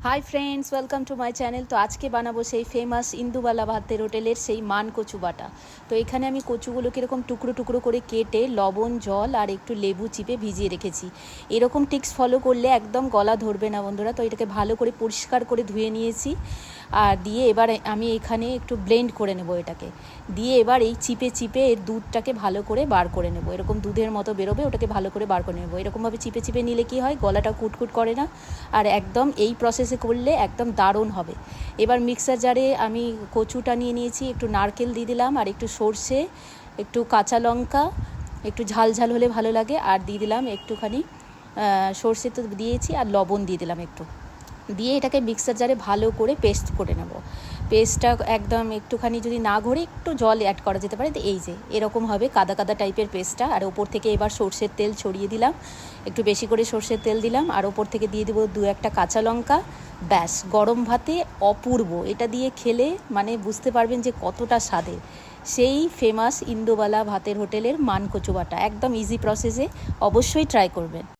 Hi friends, welcome to my channel. তো আজকে বানাবো সেই ফেমাস ইন্দুবালা ভাতের হোটেলের সেই মান কচু বাটা। তো এখানে আমি কচুগুলোকে এরকম টুকরো টুকরো করে কেটে লবণ, জল আর একটু লেবু চিপে ভিজিয়ে রেখেছি। এরকম টিক্স ফলো করলে একদম গলা ধরবে না বন্ধুরা। তো এটাকে ভালো করে পরিষ্কার করে ধুয়ে নিয়েছি আর দিয়ে এবার আমি এখানে একটু ব্লেন্ড করে নেব। এটাকে দিয়ে এবার এই চিপে চিপে এর দুধটাকে ভালো করে বার করে নেব। এরকম দুধের মতো বেরোবে, ওটাকে ভালো করে বার করে নেব। এরকমভাবে চিপে চিপে নিলে কি হয়, গলাটা কুটকুট করে না আর একদম এই প্রসেসে করলে একদম দারুণ হবে। এবার মিক্সার জারে আমি কচুটা নিয়ে নিয়েছি, একটু নারকেল দিয়ে দিলাম আর একটু সর্ষে, একটু কাঁচা লঙ্কা, একটু ঝাল ঝাল হলে ভালো লাগে, আর দিয়ে দিলাম একটুখানি সর্ষে তো দিয়েছি আর লবণ দিয়ে দিলাম একটু, দিয়ে এটাকে মিক্সার জারে ভালো করে পেস্ট করে নেব। পেস্টটা একদম একটুখানি যদি না ঘরে একটু জল অ্যাড করা যেতে পারে। তো এই যে এরকম হবে কাদা কাদা টাইপের পেস্টটা। আর ওপর থেকে এবার সর্ষের তেল ছড়িয়ে দিলাম, একটু বেশি করে সর্ষের তেল দিলাম আর ওপর থেকে দিয়ে দেবো 2-1টা কাঁচা লঙ্কা। ব্যাস, গরম ভাতে অপূর্ব। এটা দিয়ে খেলে মানে বুঝতে পারবেন যে কতটা স্বাদের। সেই ফেমাস ইন্দুবালা ভাতের হোটেলের মান কচু বাটা একদম ইজি প্রসেসে, অবশ্যই ট্রাই করবেন।